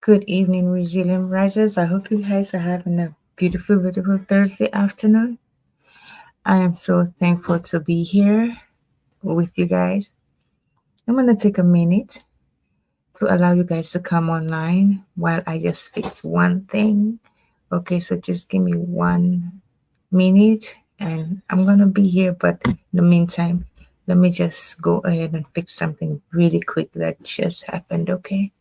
Good evening, Resilient Risers. I hope you guys are having a beautiful, beautiful Thursday afternoon. I am so thankful to be here with you guys. I'm going to take a minute to allow you guys to come online while I just fix one thing. Okay, so just give me 1 minute and I'm going to be here, but in the meantime, let me just go ahead and fix something really quick that just happened, okay?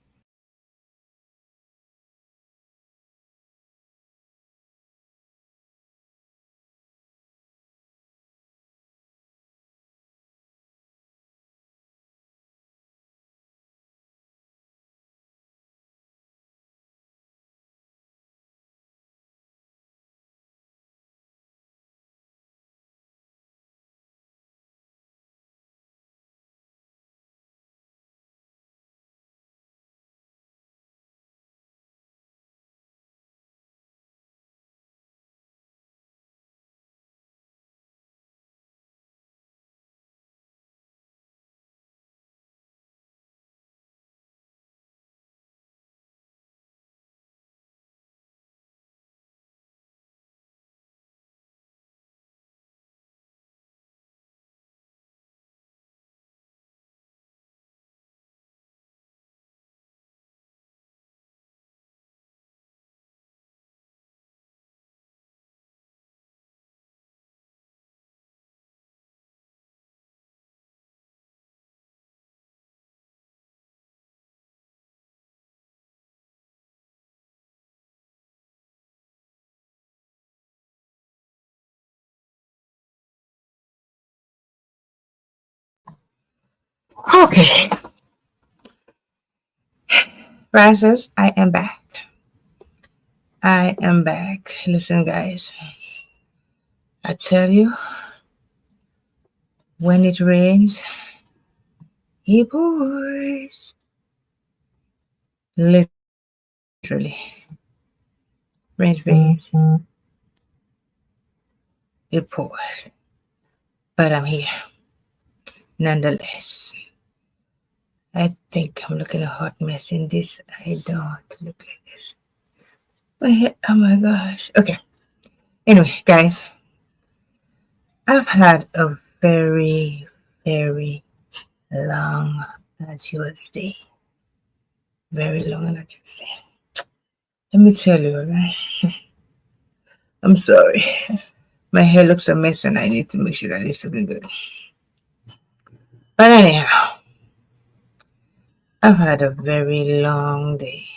Okay, Risers, I am back. I am back. Listen, guys, I tell you, when it rains, it pours. Literally, when it rains, it pours. But I'm here, nonetheless. I think I'm looking a hot mess in this. I don't look like this. Oh my gosh. Okay. Anyway, guys, I've had a very, very long arduous day. Very long and arduous day. Let me tell you, right? I'm sorry. My hair looks a mess and I need to make sure that it's looking good. But anyhow, I've had a very long day.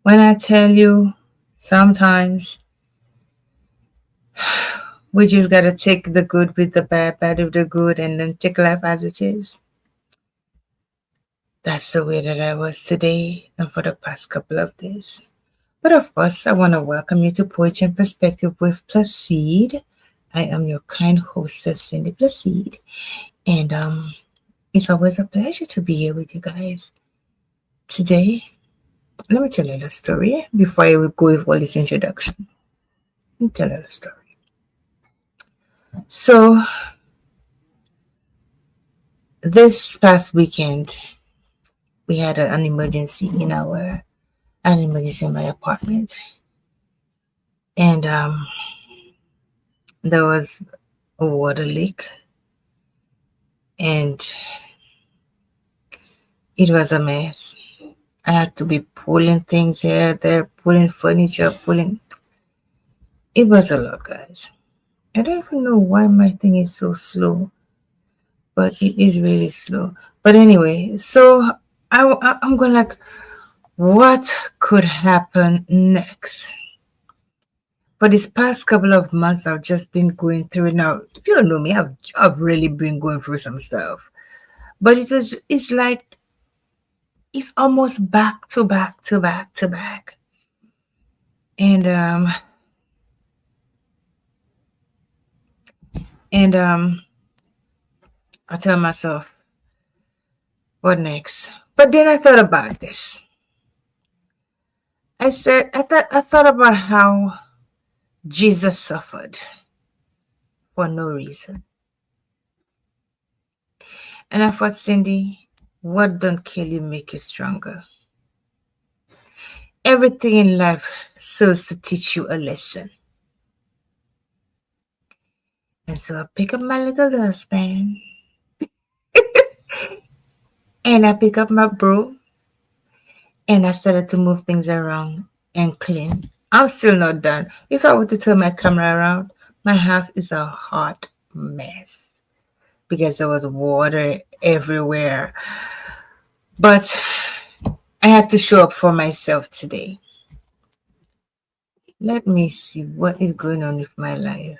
When I tell you, sometimes we just gotta take the good with the bad, bad with the good, and then take life as it is. That's the way that I was today and for the past couple of days. But of course, I want to welcome you to Poetry and Perspective with Placide. I am your kind hostess, Cindy Placide. And it's always a pleasure to be here with you guys. Today, let me tell you a story before I will go with all this introduction. Let me tell you a story. So, this past weekend, we had an emergency an emergency in my apartment. And there was a water leak. And it was a mess. I had to be pulling things here, there, pulling furniture, pulling. It was a lot, guys. I don't even know why my thing is so slow, but it is really slow. But anyway, so I'm going like, what could happen next? For this past couple of months, I've just been going through it. Now, if you don't know me, I've really been going through some stuff. But it's like it's almost back to back to back to back. And and I tell myself, what next? But then I thought about this. I thought about how Jesus suffered for no reason. And I thought, Cindy, what don't kill you make you stronger? Everything in life serves to teach you a lesson. And so I pick up my little dustpan and I pick up my broom and I started to move things around and clean. I'm still not done. If I were to turn my camera around, my house is a hot mess because there was water everywhere. But I had to show up for myself today. Let me see what is going on with my life.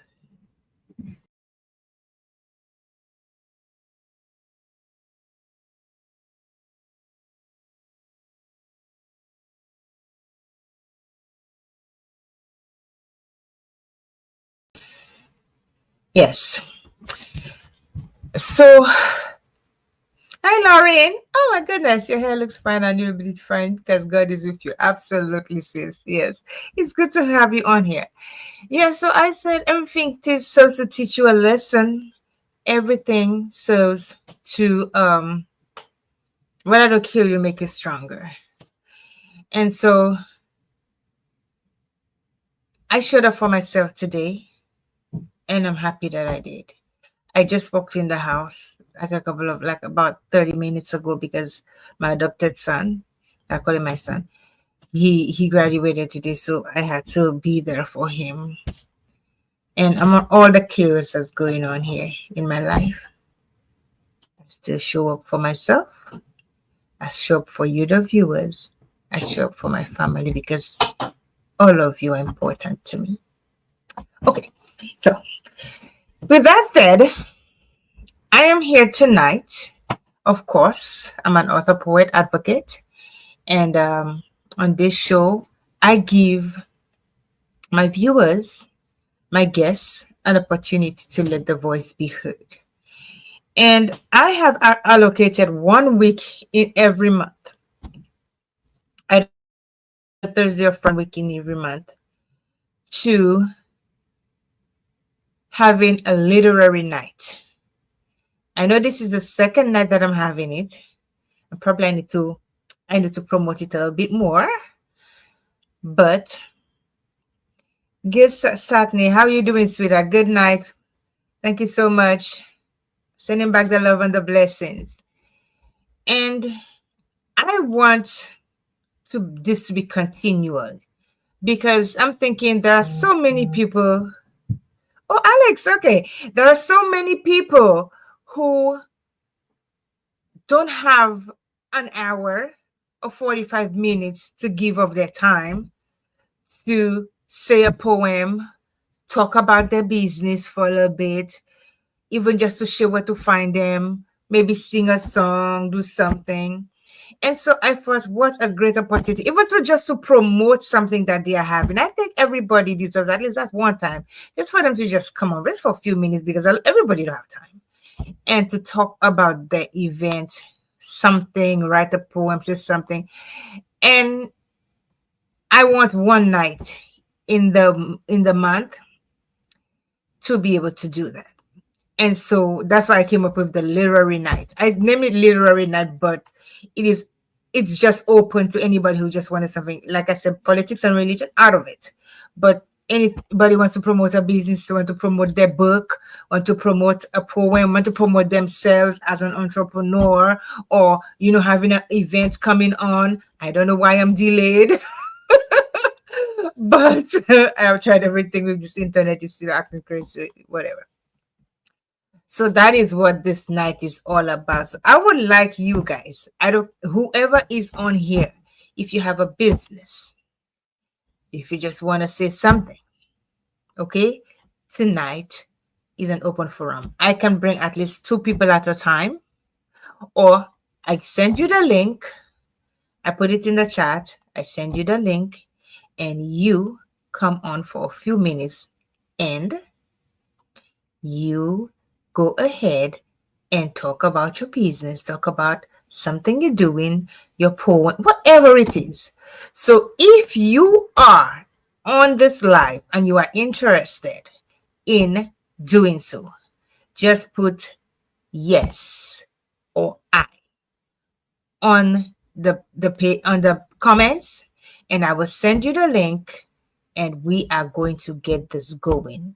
Yes. So, hi, Lauren. Oh my goodness, your hair looks fine and you'll be fine because God is with you. Absolutely, sis. Yes. It's good to have you on here. Yeah, so I said everything serves to teach you a lesson. Everything serves to whether to kill you, make you stronger. And so I showed up for myself today, and I'm happy that I did. I just walked in the house like about 30 minutes ago because my adopted son, I call him my son, he graduated today, so I had to be there for him. And among all the chaos that's going on here in my life, I still show up for myself. I show up for you, the viewers. I show up for my family because all of you are important to me. Okay, so with that said, I am here tonight. Of course, I'm an author, poet, advocate, and on this show, I give my viewers, my guests, an opportunity to let the voice be heard. And I have allocated 1 week in every month. I Thursday or Friday week in every month to having a literary night. I know this is the second night that I'm having it. And probably I need to promote it a little bit more. But Gil Satney, how are you doing, sweetheart? Good night. Thank you so much. Sending back the love and the blessings. And I want this to be continual because I'm thinking there are so many people. Oh, Alex, okay. There are so many people who don't have an hour or 45 minutes to give of their time to say a poem, talk about their business for a little bit, even just to share where to find them, maybe sing a song, do something. And so I thought, what a great opportunity, even to just to promote something that they are having. I think everybody deserves at least that's one time, just for them to just come on, just for a few minutes, because everybody don't have time, and to talk about the event, something, write a poem, say something. And I want one night in the month to be able to do that. And so that's why I came up with the literary night. I named it literary night, but it's just open to anybody who just wanted something, like I said, politics and religion out of it. But anybody wants to promote a business, want to promote their book, want to promote a poem, want to promote themselves as an entrepreneur, or having an event coming on. I don't know why I'm delayed. But I've tried everything with this internet. It's still acting crazy, whatever. So that is what this night is all about. So I would like you guys, whoever is on here, if you have a business, if you just want to say something, okay, tonight is an open forum. I can bring at least 2 people at a time, or I send you the link. I put it in the chat. I send you the link, and you come on for a few minutes, and you go ahead and talk about your business, talk about something you're doing, your poem, whatever it is. So if you are on this live and you are interested in doing so, just put yes or I on the comments, and I will send you the link, and we are going to get this going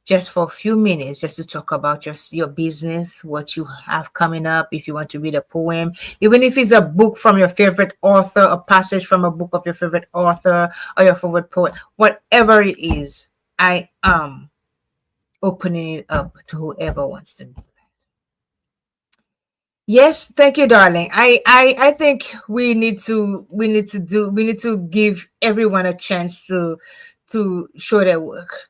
just for a few minutes, just to talk about just your business, what you have coming up. If you want to read a poem, even if it's a book from your favorite author, a passage from a book of your favorite author or your favorite poet, whatever it is, I am opening it up to whoever wants to. Yes, thank you, darling. I think we need to give everyone a chance to show their work.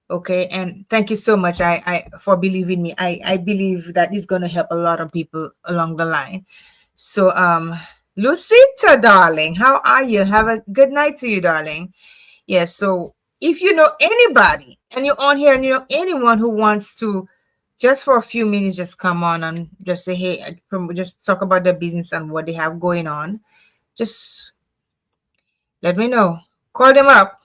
Okay, and thank you so much, I for believing me. I believe that it's going to help a lot of people along the line. So Lucita, darling, how are you? Have a good night to you, darling. Yes, so if you know anybody and you're on here and you know anyone who wants to just for a few minutes just come on and just say hey, just talk about their business and what they have going on, just let me know. Call them up.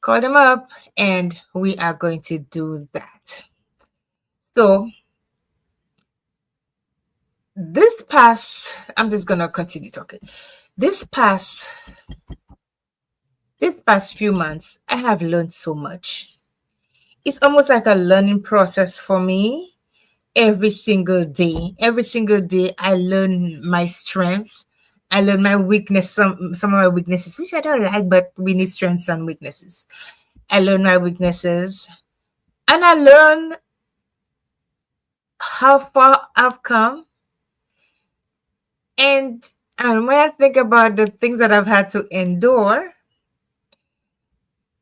Call them up, and we are going to do that. So I'm just gonna continue talking. This past few months, I have learned so much. It's almost like a learning process for me. Every single day, I learn my strengths. I learn my weakness, some of my weaknesses, which I don't like, but we need strengths and weaknesses. I learn my weaknesses, and I learn how far I've come. And when I think about the things that I've had to endure,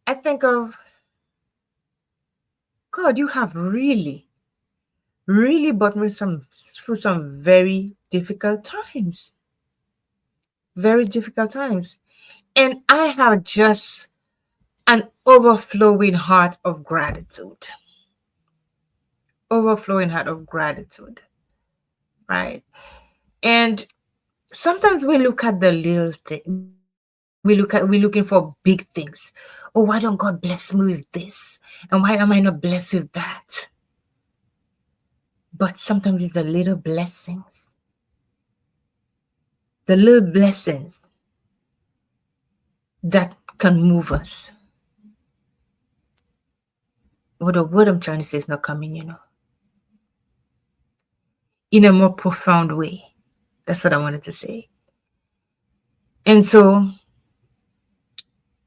I think of God, you have really, really brought me through some very difficult times. Very difficult times. And I have just an overflowing heart of gratitude. Overflowing heart of gratitude. Right? And sometimes we look at the little thing. We're looking for big things. Oh, why don't God bless me with this? And why am I not blessed with that? But sometimes it's the little blessings. The little blessings that can move us. What the word I'm trying to say is not coming, in a more profound way. That's what I wanted to say. And so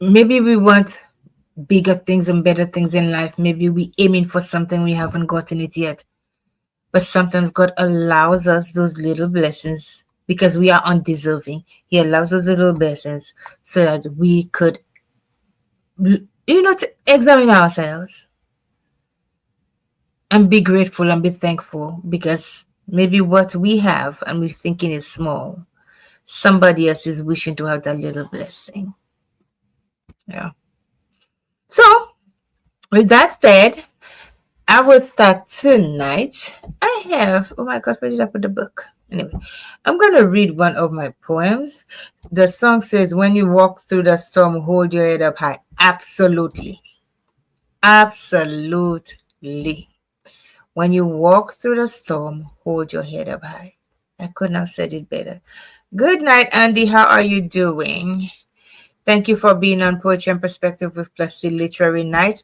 maybe we want bigger things and better things in life. Maybe we aiming for something, we haven't gotten it yet. But sometimes God allows us those little blessings because we are undeserving. He allows us little blessings so that we could, to examine ourselves and be grateful and be thankful, because maybe what we have and we're thinking is small, somebody else is wishing to have that little blessing. Yeah. So with that said, I will start tonight. I have, oh my gosh, where did I put the book? Anyway, I'm going to read one of my poems. The song says, when you walk through the storm, hold your head up high. Absolutely. Absolutely. When you walk through the storm, hold your head up high. I couldn't have said it better. Good night, Andy. How are you doing? Thank you for being on Poetry and Perspective with Plessy Literary Night.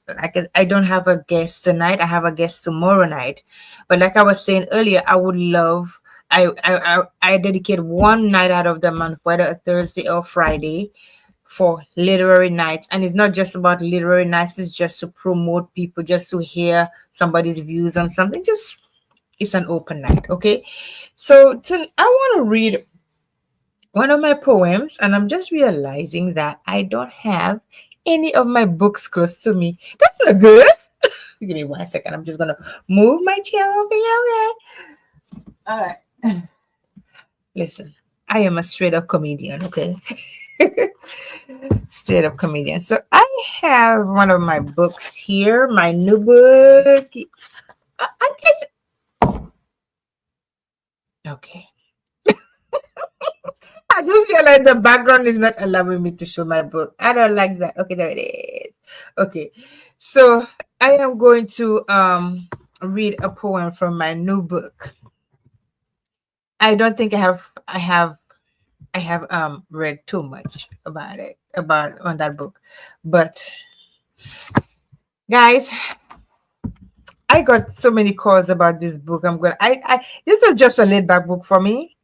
I don't have a guest tonight. I have a guest tomorrow night. But like I was saying earlier, I would love, I dedicate one night out of the month, whether a Thursday or Friday, for literary nights. And it's not just about literary nights. It's just to promote people, just to hear somebody's views on something. It's an open night. Okay. So I want to read one of my poems, and I'm just realizing that I don't have any of my books close to me. That's not good. Give me 1 second. I'm just gonna move my chair over here. All right. Listen, I am a straight up comedian, okay? Straight up comedian. So I have one of my books here, my new book. I guess. Okay. I just realized the background is not allowing me to show my book. I don't like that. Okay, there it is. Okay, so I am going to read a poem from my new book. I don't think I have I have read too much about it, about on that book. But guys, I got so many calls about this book. I this is just a laid back book for me,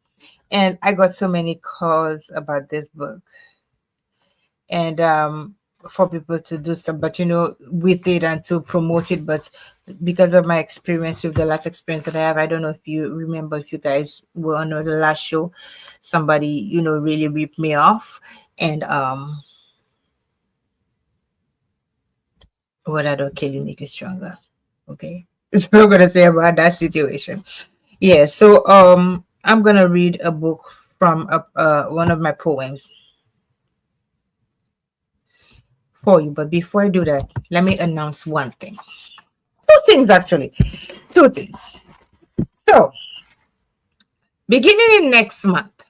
and I got so many calls about this book, and for people to do stuff, but with it and to promote it. But because of my experience, with the last experience that I have, I don't know if you remember, if you guys were on the last show, somebody really ripped me off, and what I don't kill you make you stronger. Okay, it's what I'm gonna say about that situation. Yeah, so I'm gonna read a book from one of my poems for you. But before I do that, let me announce one thing. Two things actually. Two things. So beginning in next month,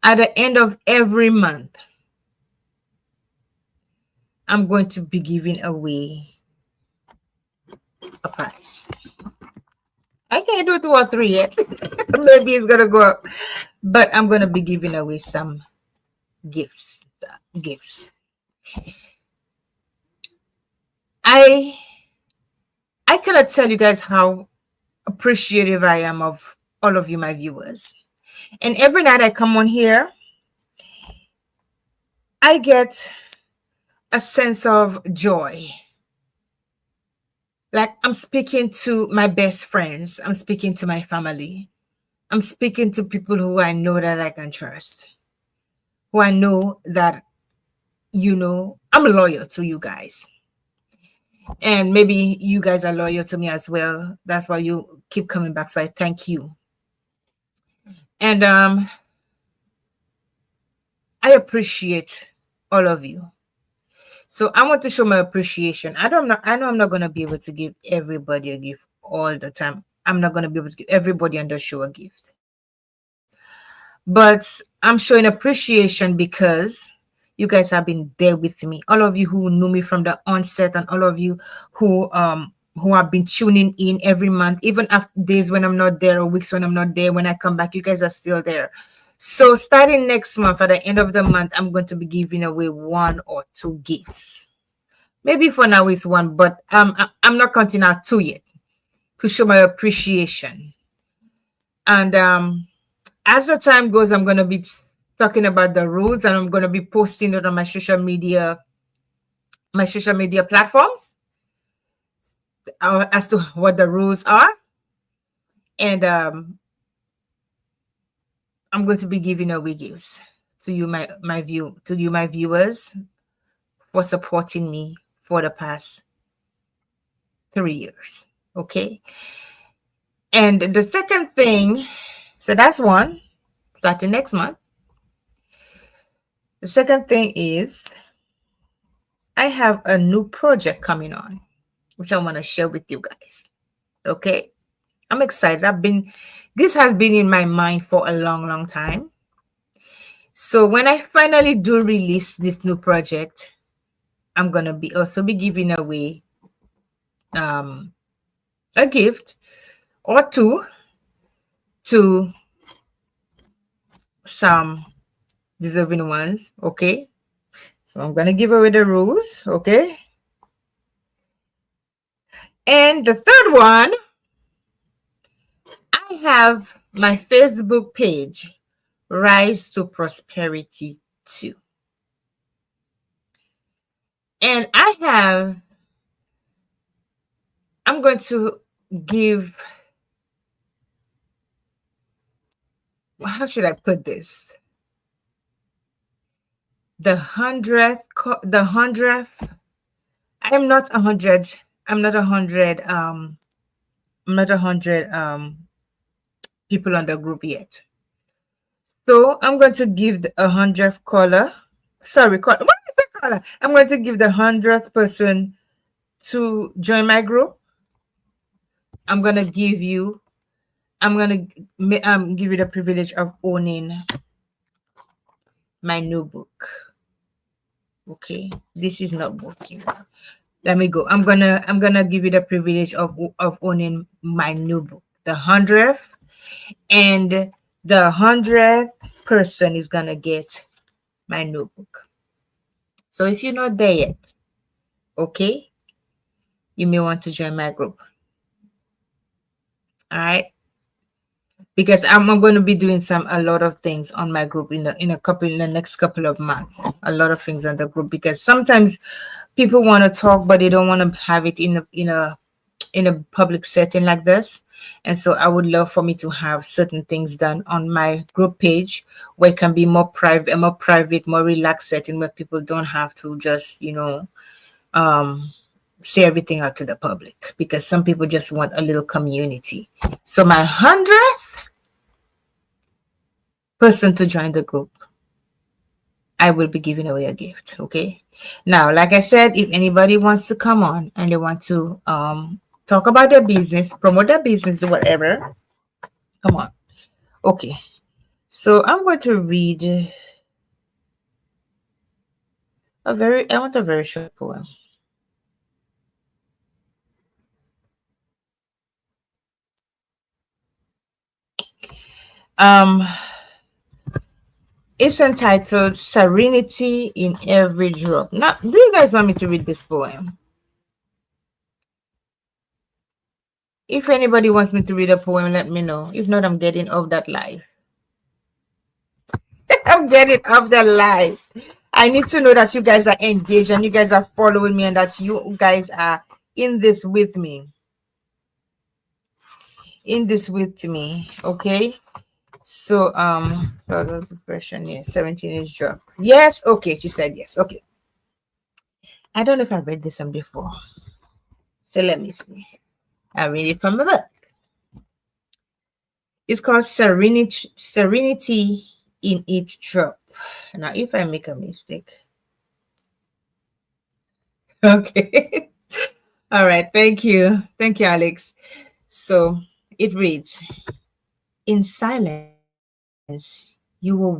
at the end of every month, I'm going to be giving away a prize. I can't do 2 or 3 yet. Maybe it's gonna go up, but I'm gonna be giving away some gifts. I cannot tell you guys how appreciative I am of all of you, my viewers. And every night I come on here, I get a sense of joy. Like I'm speaking to my best friends. I'm speaking to my family. I'm speaking to people who I know that I can trust. Who I know that, I'm loyal to you guys. And maybe you guys are loyal to me as well. That's why you keep coming back. So I thank you. And I appreciate all of you. So I want to show my appreciation. I know I'm not gonna be able to give everybody a gift all the time. I'm not gonna be able to give everybody on the show a gift. But I'm showing appreciation because you guys have been there with me. All of you who knew me from the onset, and all of you who have been tuning in every month, even after days when I'm not there or weeks when I'm not there. When I come back, you guys are still there. So starting next month, at the end of the month, I'm going to be giving away 1 or 2 gifts. Maybe for now it's 1, but I'm not counting out 2 yet, to show my appreciation. And as the time goes, I'm going to be talking about the rules, and I'm going to be posting it on my social media platforms as to what the rules are. And I'm going to be giving away gifts to you, my viewers, for supporting me for the past 3 years. Okay. And the second thing, so that's one, starting next month. The second thing is I have a new project coming on, which I want to share with you guys. Okay. I'm excited. This has been in my mind for a long, long time. So when I finally do release this new project, I'm going to be giving away a gift or 2 to some deserving ones. Okay. So I'm going to give away the rules. Okay. And the third one, I have my Facebook page, Rise to Prosperity 2. And I'm going to give, how should I put this? The 100th, I'm not 100 people on the group yet. So I'm going to give the 100th caller. Sorry, what is the caller? I'm going to give the 100th person to join my group. I'm going to give you the privilege of owning my new book. Okay, this is not working. Let me go. I'm gonna give you the privilege of owning my new book. the 100th, and the 100th person is gonna get my notebook. So if you're not there yet, okay, you may want to join my group. All right, because I'm going to be doing a lot of things on my group in the next couple of months. A lot of things on the group, because sometimes people want to talk, but they don't want to have it in a public setting like this. And so I would love for me to have certain things done on my group page where it can be more private, more relaxed setting, where people don't have to just, say everything out to the public, because some people just want a little community. So my 100th person to join the group, I will be giving away a gift. Okay. Now, like I said, if anybody wants to come on and they want to talk about their business, promote their business, or whatever, come on. Okay. So I'm going to read I want a very short poem. Um, it's entitled Serenity in Every Drop. Now, do you guys want me to read this poem? If anybody wants me to read a poem, let me know. If not, I'm getting off that live. I'm getting off the live. I need to know that you guys are engaged and you guys are following me and that you guys are in this with me. Okay. So depression, yes, 17 is drop. Yes, okay, she said yes. Okay. I don't know if I read this one before. So let me see. I read it from the book. It's called Serenity in Each Drop. Now, if I make a mistake. Okay. All right. Thank you. Thank you, Alex. So it reads, in silence, you were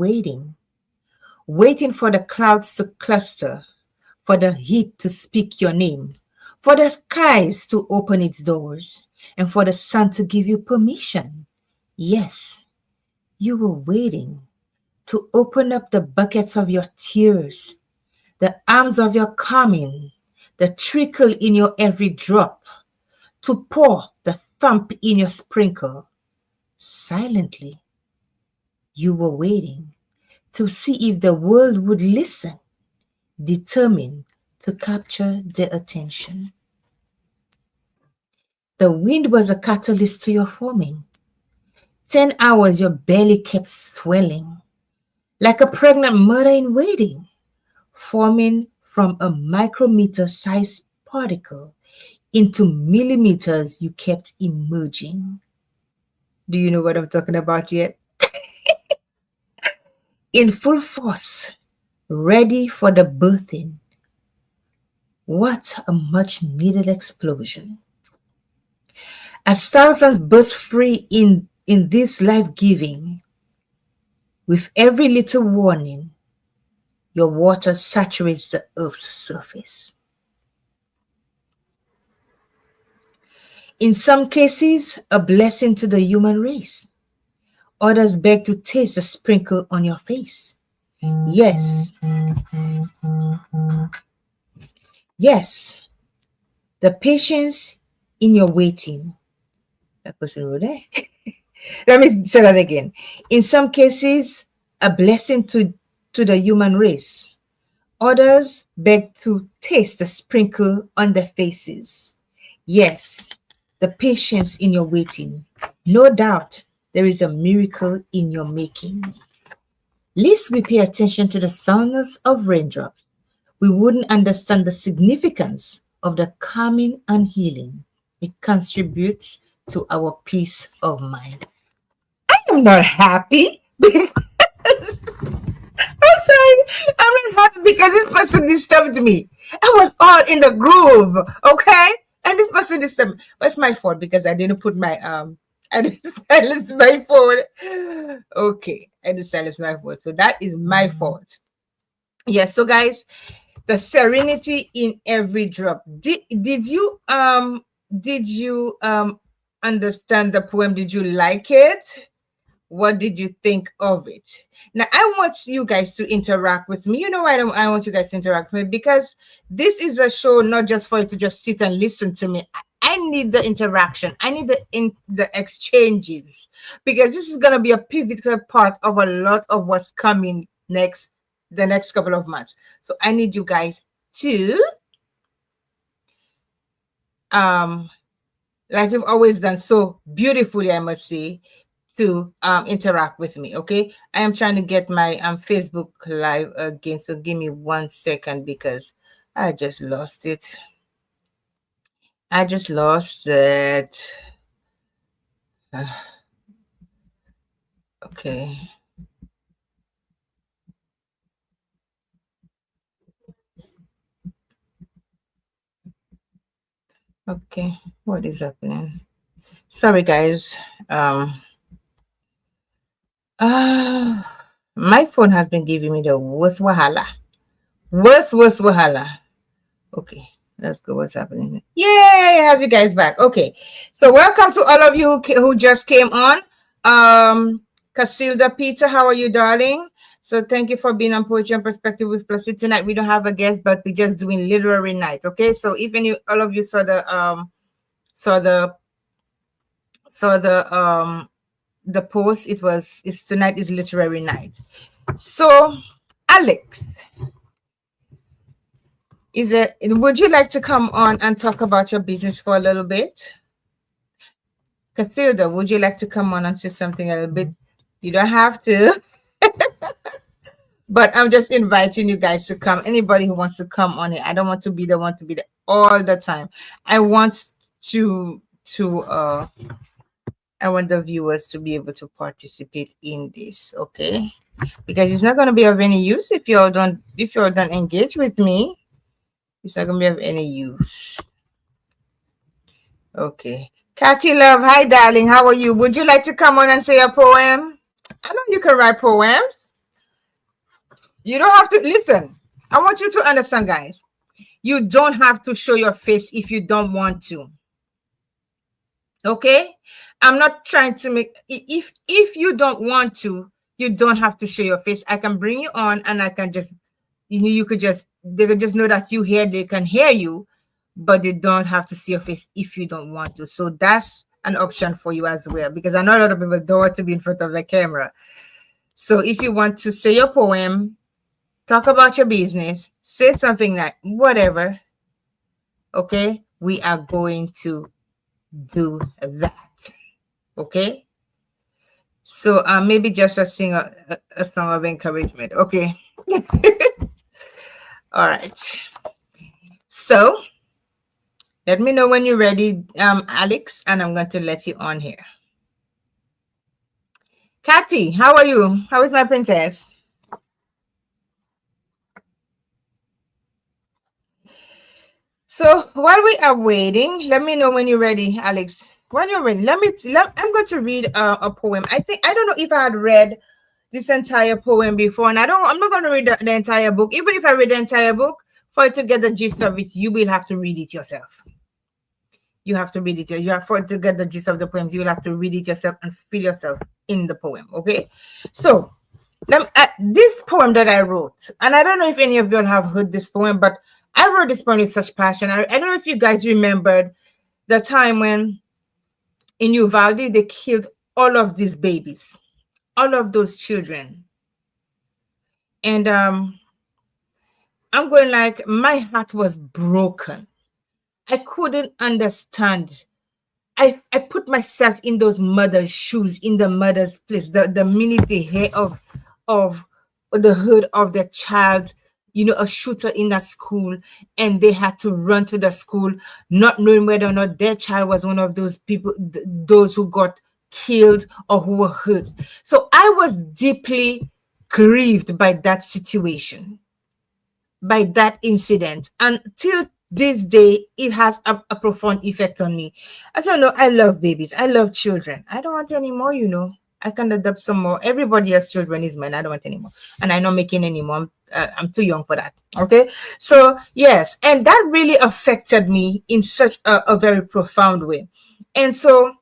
waiting for the clouds to cluster, for the heat to speak your name, for the skies to open its doors, and for the sun to give you permission. Yes, you were waiting to open up the buckets of your tears, the arms of your coming, the trickle in your every drop, to pour the thump in your sprinkle. Silently, you were waiting to see if the world would listen, determined to capture their attention. The wind was a catalyst to your forming. 10 hours your belly kept swelling, like a pregnant mother in waiting, forming from a micrometer-sized particle into millimeters you kept emerging. Do you know what I'm talking about yet? In full force, ready for the birthing. What a much needed explosion. As thousands burst free in this life giving, with every little warning, your water saturates the earth's surface. In some cases, a blessing to the human race. Others beg to taste the sprinkle on your face. Yes. Yes. The patience in your waiting. That person wrote that. Let me say that again. In some cases, a blessing to the human race. Others beg to taste the sprinkle on their faces. Yes, the patience in your waiting. No doubt there is a miracle in your making. Lest we pay attention to the soundness of raindrops, we wouldn't understand the significance of the calming and healing it contributes to our peace of mind. I am not happy because I'm sorry. I'm not happy because this person disturbed me. I was all in the groove, okay? And this person disturbed me. But it's my fault because I didn't put my I didn't silence my phone. Okay, I didn't silence my phone. So that is my fault. Yes, so guys, the serenity in every drop. Did you understand the poem? Did you like it? What did you think of it? Now, I want you guys to interact with me. You know why I want you guys to interact with me? Because this is a show not just for you to just sit and listen to me. I need the interaction. I need the exchanges, because this is gonna be a pivotal part of a lot of what's coming next, the next couple of months. So I need you guys to like you've always done so beautifully, I must say, to interact with me. Okay, I am trying to get my Facebook live again, so give me 1 second, because I just lost it. I just lost it. Okay. Okay, what is happening? Sorry, guys. My phone has been giving me the worst wahala. Worst wahala. Okay, let's go. What's happening? Yay, have you guys back. Okay, so welcome to all of you who just came on. Casilda Peter, how are you, darling? So thank you for being on Poetry and Perspective with Placid tonight. We don't have a guest, but we're just doing literary night. Okay, so if any all of you saw the post, it's tonight is literary night. So Alex, would you like to come on and talk about your business for a little bit? Casilda, would you like to come on and say something a little bit? You don't have to. But I'm just inviting you guys to come. Anybody who wants to come on it. I don't want to be the one to be there all the time. I want I want the viewers to be able to participate in this, okay? Because it's not going to be of any use if you all don't engage with me. It's not going to be of any use. Okay. Cathy Love, hi darling, how are you? Would you like to come on and say a poem? I know you can write poems. You don't have to listen. I want you to understand, guys. You don't have to show your face if you don't want to. Okay? I'm not trying to make if you don't want to, you don't have to show your face. I can bring you on and I can just they could just know that you here, they can hear you, but they don't have to see your face if you don't want to. So that's an option for you as well, because I know a lot of people don't want to be in front of the camera. So if you want to say your poem, talk about your business, say something like whatever, okay, we are going to do that. Okay, so maybe just a song of encouragement. Okay. All right, so let me know when you're ready, Alex, and I'm going to let you on here. Cathy, how are you? How is my princess? So while we are waiting, let me know when you're ready, Alex. When you're ready, I'm going to read a poem. I don't know if I had read this entire poem before, and I'm not going to read the entire book. Even if I read the entire book, for you to get the gist of it, you will have to read it yourself. You have to read it. You have to get the gist of the poems. You will have to read it yourself and feel yourself in the poem. Okay. So this poem that I wrote, and I don't know if any of you have heard this poem, but I wrote this poem with such passion. I don't know if you guys remembered the time when in Uvalde they killed all of these babies, all of those children. And I'm going like, my heart was broken. I couldn't understand. I put myself in those mothers' shoes, in the mother's place. The minute they hear of the hood of their child, a shooter in that school, and they had to run to the school, not knowing whether or not their child was one of those people, those who got killed or who were hurt. So I was deeply grieved by that situation, by that incident. Until this day, it has a profound effect on me. As you know, I love babies. I love children. I don't want any more, I can adopt some more. Everybody has children is mine. I don't want any more. And I'm not making any more. I'm too young for that. Okay. So yes. And that really affected me in such a very profound way. And so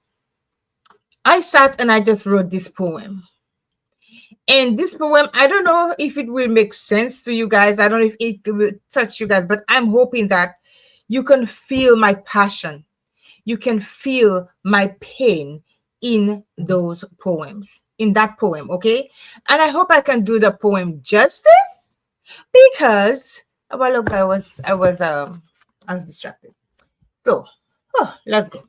I sat and I just wrote this poem. And this poem, I don't know if it will make sense to you guys. I don't know if it will touch you guys, but I'm hoping that you can feel my passion. You can feel my pain in those poems, in that poem, okay? And I hope I can do the poem justice because well, look, I was distracted. So, let's go.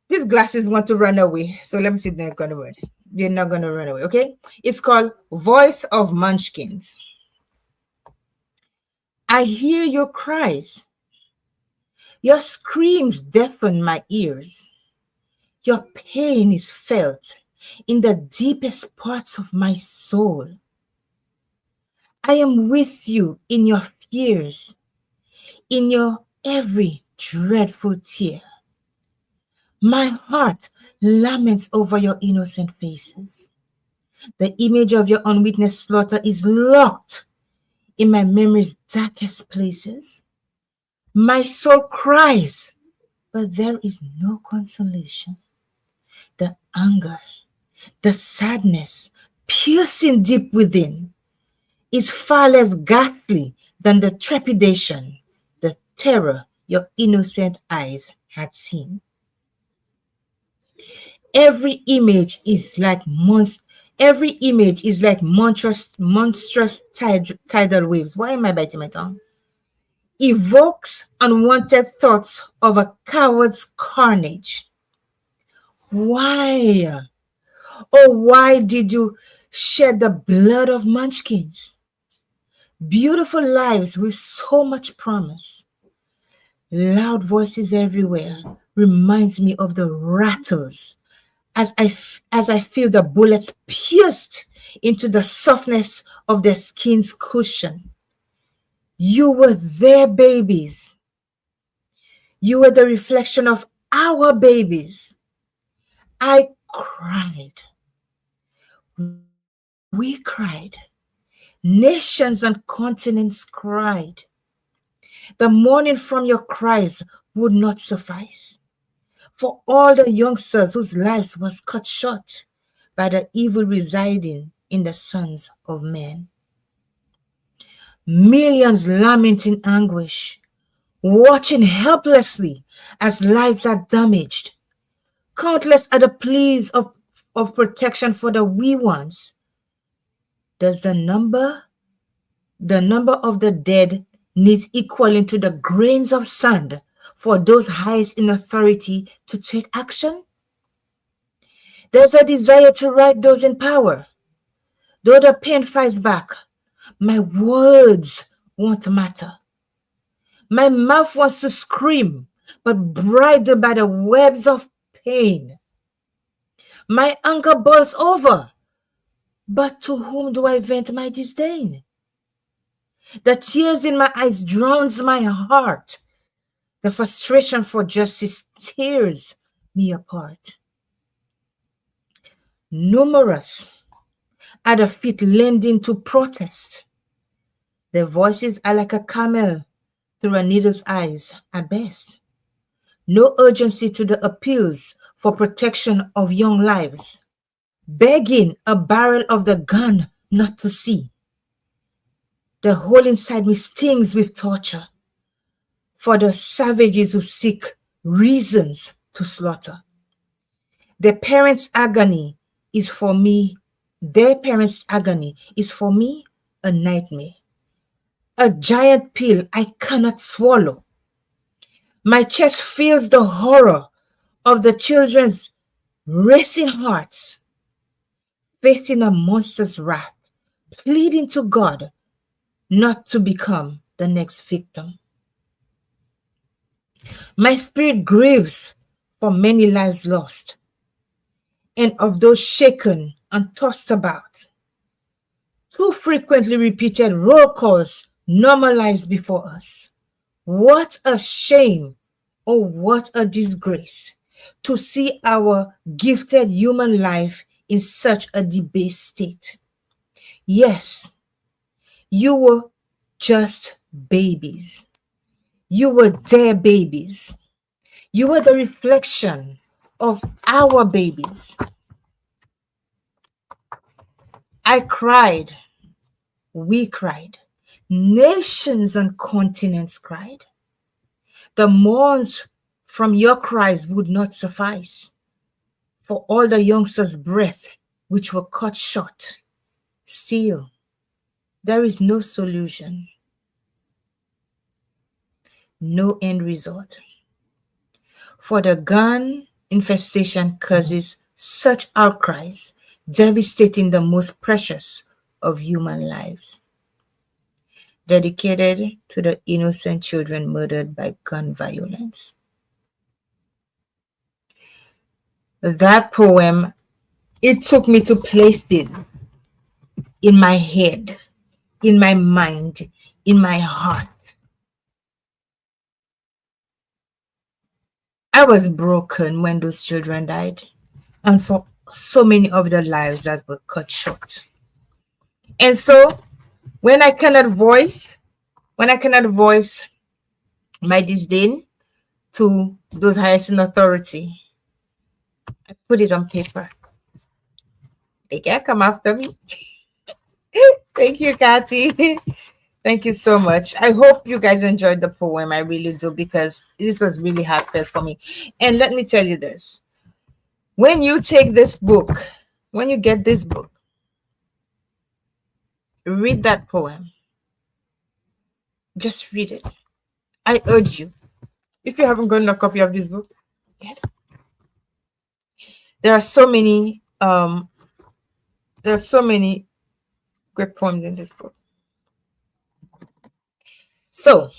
These glasses want to run away. So let me see if they're gonna run. They're not gonna run away, okay? It's called Voice of Munchkins. I hear your cries. Your screams deafen my ears. Your pain is felt in the deepest parts of my soul. I am with you in your fears, in your every dreadful tear. My heart laments over your innocent faces. The image of your unwitnessed slaughter is locked in my memory's darkest places. My soul cries, but there is no consolation. The anger, the sadness, piercing deep within, is far less ghastly than the trepidation, the terror your innocent eyes had seen. Every image is like monstrous tidal waves. Why am I biting my tongue? Evokes unwanted thoughts of a coward's carnage. Why? Oh, why did you shed the blood of munchkins? Beautiful lives with so much promise. Loud voices everywhere reminds me of the rattles as I feel the bullets pierced into the softness of their skin's cushion. You were their babies. You were the reflection of our babies. I cried. We cried. Nations and continents cried. The mourning from your cries would not suffice for all the youngsters whose lives was cut short by the evil residing in the sons of men. Millions lament in anguish, watching helplessly as lives are damaged. Countless are the pleas of protection for the wee ones. Does the number of the dead needs equaling to the grains of sand for those highest in authority to take action? There's a desire to right those in power. Though the pain fights back, my words won't matter. My mouth wants to scream, but bridled by the webs of pain. My anger boils over, but to whom do I vent my disdain? The tears in my eyes drowns my heart. The frustration for justice tears me apart. Numerous are the feet lending to protest. Their voices are like a camel through a needle's eyes at best. No urgency to the appeals for protection of young lives, begging a barrel of the gun not to see. The hole inside me stings with torture for the savages who seek reasons to slaughter. Their parents' agony is for me a nightmare, a giant pill I cannot swallow. My chest feels the horror of the children's racing hearts, facing a monster's wrath, pleading to God not to become the next victim. My spirit grieves for many lives lost, and of those shaken and tossed about. Too frequently repeated roll calls normalized before us. What a shame, oh, what a disgrace to see our gifted human life in such a debased state. Yes, you were just babies. You were their babies. You were the reflection of our babies. I cried. We cried. Nations and continents cried. The mourns from your cries would not suffice for all the youngsters' breath which were cut short. Still, there is no solution, no end result. For the gun infestation causes such outcries, devastating the most precious of human lives, dedicated to the innocent children murdered by gun violence. That poem, it took me to place it in my head, in my mind, in my heart. I was broken when those children died, and for so many of the lives that were cut short. And so when I cannot voice my disdain to those highest in authority, I put it on paper. They can't come after me. Thank you, Kathy. Thank you so much. I hope you guys enjoyed the poem. I really do, because this was really heartfelt for me. And let me tell you this. When you take this book, when you get this book, read that poem. Just read it. I urge you. If you haven't gotten a copy of this book, get it. There are so many great poems in this book. So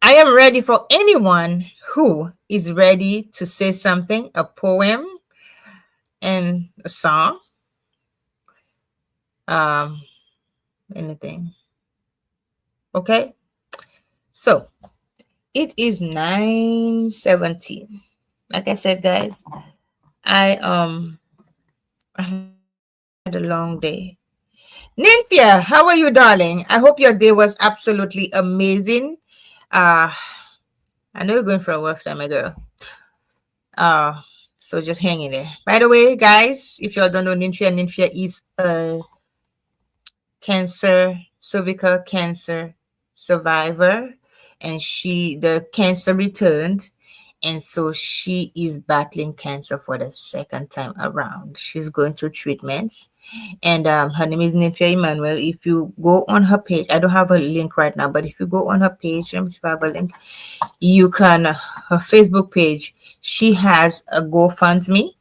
I am ready for anyone who is ready to say something, a poem and a song, anything. Okay, so it is 9:17. Like I said, guys, I had a long day. Nynthia, how are you, darling? I hope your day was absolutely amazing. I know you're going for a rough time, my girl. So just hang in there. By the way, guys, if you all don't know Nynthia is a cervical cancer survivor, and the cancer returned, and so she is battling cancer for the second time around. She's going through treatments, and her name is Nynthia Emmanuel. If you go on her page, I don't have a link right now, but if you go on her page, let me see if I have a link. You can, her Facebook page, she has a GoFundMe.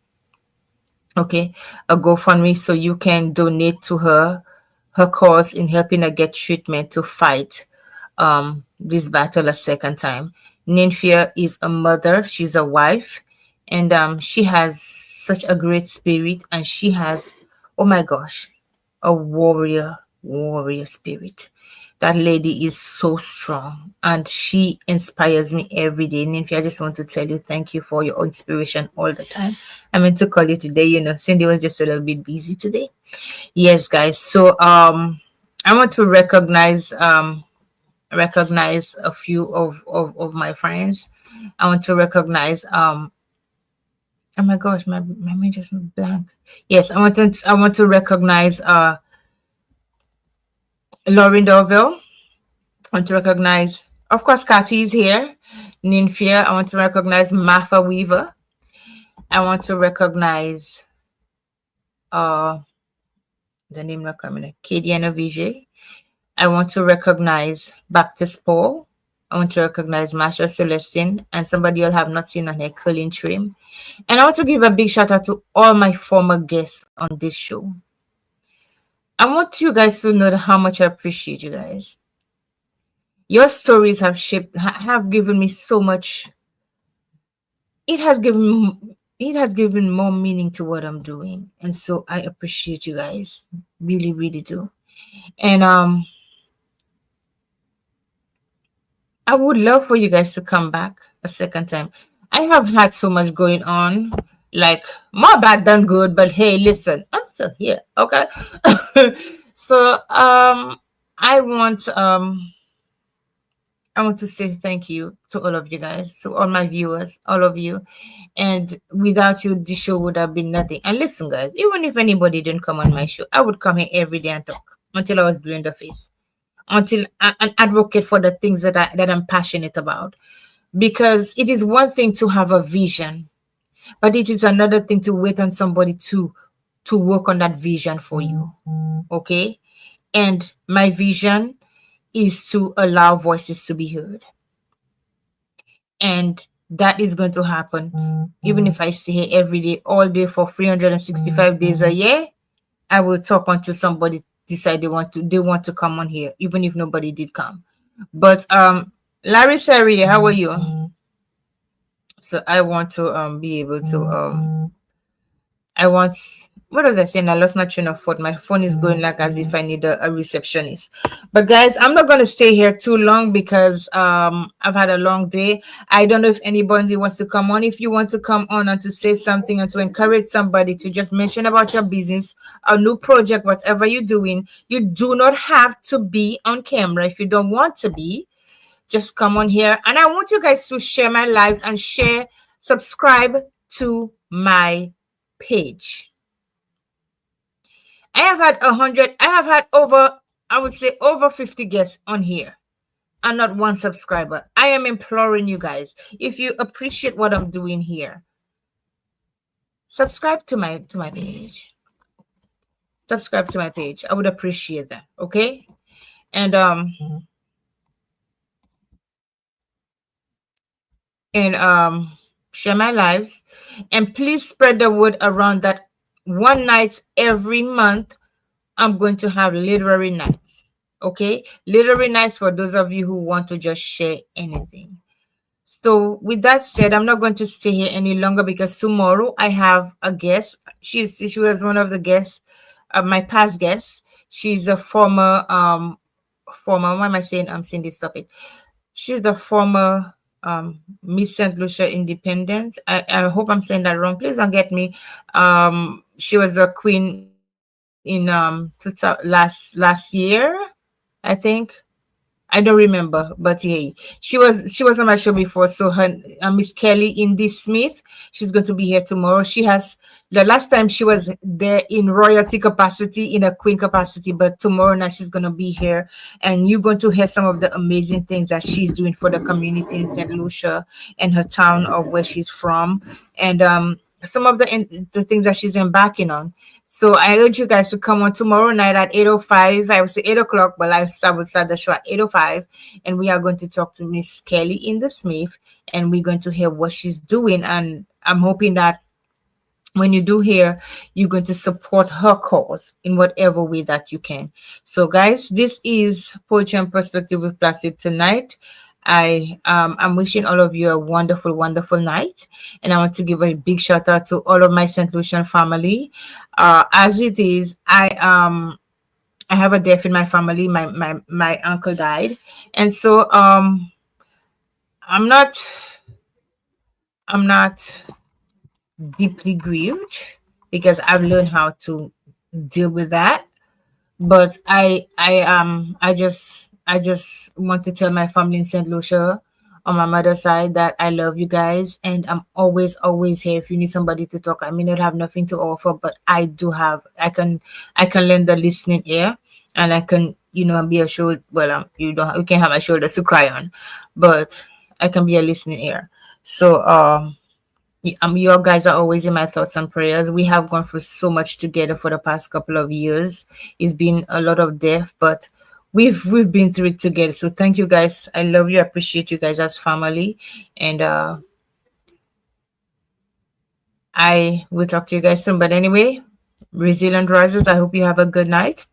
Okay, a GoFundMe, so you can donate to her cause in helping her get treatment to fight this battle a second time. Nynthia is a mother, she's a wife, and she has such a great spirit, and she has, oh my gosh, a warrior spirit. That lady is so strong, and she inspires me every day. Nynthia, I just want to tell you thank you for your inspiration all the time. I meant to call you today, Cindy was just a little bit busy today. Yes, guys. So I want to recognize a few of my friends. I want to recognize oh my gosh, my mind just went blank. Yes, I want to recognize Lauren Dorville. I want to recognize, of course, Kathy is here. Nynthia. I want to recognize Martha Weaver. I want to recognize the name not coming, Kadiana Vijay. I want to recognize Baptist Paul. I want to recognize Masha Celestine, and somebody you'll have not seen on here, Colleen Trim. And I want to give a big shout out to all my former guests on this show. I want you guys to know how much I appreciate you guys. Your stories have given me so much. It has given more meaning to what I'm doing, and so I appreciate you guys, really, really do. And I would love for you guys to come back a second time. I have had so much going on, like more bad than good, but hey, listen, I'm still here, okay? So I want I want to say thank you to all of you guys, to all my viewers, all of you. And without you, the show would have been nothing. And listen, guys, even if anybody didn't come on my show, I would come here every day and talk until I was blue in the face, until an advocate for the things that I'm passionate about. Because it is one thing to have a vision, but it is another thing to wait on somebody to work on that vision for you. Okay? And my vision is to allow voices to be heard. And that is going to happen. Even if I stay here every day, all day for 365 days a year, I will talk until somebody decide they want to come on here, even if nobody did come. But Larry Sari, how are you? So I want to be able to I want, what was I saying? I lost my train of thought. My phone is going like as if I need a receptionist. But guys, I'm not going to stay here too long because I've had a long day. I don't know if anybody wants to come on. If you want to come on and to say something and to encourage somebody to just mention about your business, a new project, whatever you're doing, you do not have to be on camera if you don't want to be. Just come on here. And I want you guys to share my lives and subscribe to my page. I have had over, I would say over 50 guests on here and not one subscriber. I am imploring you guys, if you appreciate what I'm doing here, subscribe to my page. Subscribe to my page. I would appreciate that. Okay. And share my lives, and please spread the word around that one night every month I'm going to have literary nights. Okay, literary nights for those of you who want to just share anything. So with that said, I'm not going to stay here any longer because tomorrow I have a guest. She was one of the guests, my past guests. She's a former why am I saying Cindy, stop it. She's the former Miss St. Lucia Independent. I hope I'm saying that wrong. Please don't get me. She was a queen in last year, I think. I don't remember, but yeah, she was on my show before. So her Miss Kelly Indy Smith, she's going to be here tomorrow. She has, the last time she was there in royalty capacity, in a queen capacity, but tomorrow night she's going to be here, and you're going to hear some of the amazing things that she's doing for the community in St. Lucia and her town of where she's from, and some of the things that she's embarking on. So I urge you guys to come on tomorrow night at 8:05. I would say 8 o'clock, but I will start the show at 8:05. And we are going to talk to Miss Kelly Indy Smith, and we're going to hear what she's doing. And I'm hoping that when you do hear, you're going to support her cause in whatever way that you can. So guys, this is Poetry and Perspective with Placid tonight. I'm wishing all of you a wonderful, wonderful night, and I want to give a big shout out to all of my St. Lucian family. As it is, I have a death in my family. My uncle died, and so I'm not deeply grieved because I've learned how to deal with that. But I just want to tell my family in St. Lucia on my mother's side that I love you guys, and I'm always here if you need somebody to talk. I may not have nothing to offer, but I can lend the listening ear, and I can, be a shoulder. Well, you can have my shoulders to cry on, but I can be a listening ear. So you guys are always in my thoughts and prayers. We have gone through so much together for the past couple of years. It's been a lot of death, but we've been through it together. So thank you guys. I love you. I appreciate you guys as family, and I will talk to you guys soon. But anyway, Resilient Risers, I hope you have a good night.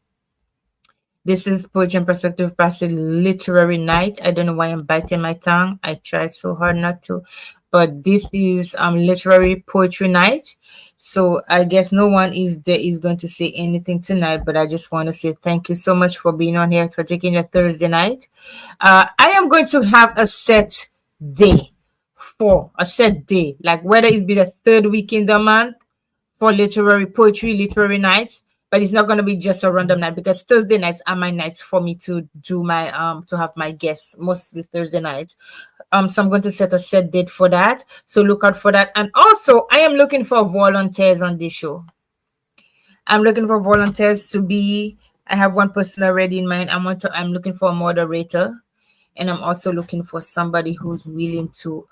This is Poetry and Perspective Placid Literary Night. I don't know why I'm biting my tongue. I tried so hard not to, but this is literary poetry night. So I guess no one is going to say anything tonight, but I just want to say thank you so much for being on here, for taking your Thursday night. I am going to have a set day, like whether it be the third week in the month for literary nights. but it's not going to be just a random night, because Thursday nights are my nights for me to do my to have my guests, mostly Thursday nights. So I'm going to set a set date for that, so look out for that. And also, I am looking for volunteers on this show. I'm looking for volunteers to be, I have one person already in mind. I'm looking for a moderator, and I'm also looking for somebody who's willing to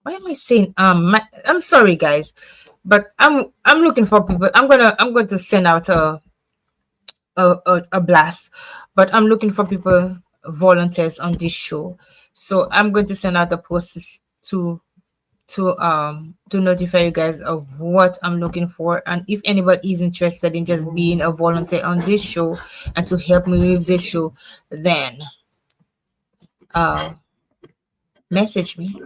why am I saying I'm sorry guys, but I'm looking for people. I'm going to send out a blast, but I'm looking for people, volunteers on this show. So I'm going to send out the posts to notify you guys of what I'm looking for, and if anybody is interested in just being a volunteer on this show and to help me with this show, then uh message me.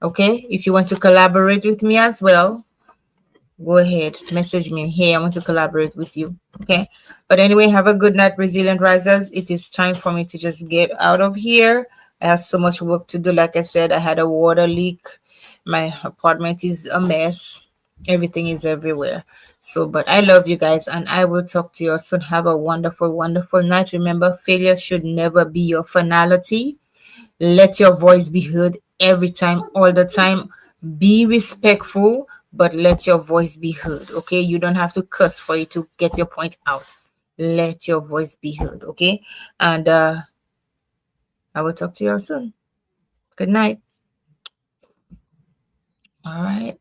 Okay, if you want to collaborate with me as well, go ahead, message me. Hey, I want to collaborate with you. Okay, but anyway, have a good night, resilient risers. It is time for me to just get out of here. I have so much work to do. Like I said, I had a water leak. My apartment is a mess. Everything is everywhere. So, but I love you guys, and I will talk to you soon. Have a wonderful, wonderful night. Remember, failure should never be your finality. Let your voice be heard every time, all the time. Be respectful, but let your voice be heard. Okay, you don't have to cuss for you to get your point out. Let your voice be heard. Okay, and I will talk to you all soon. Good night. All right.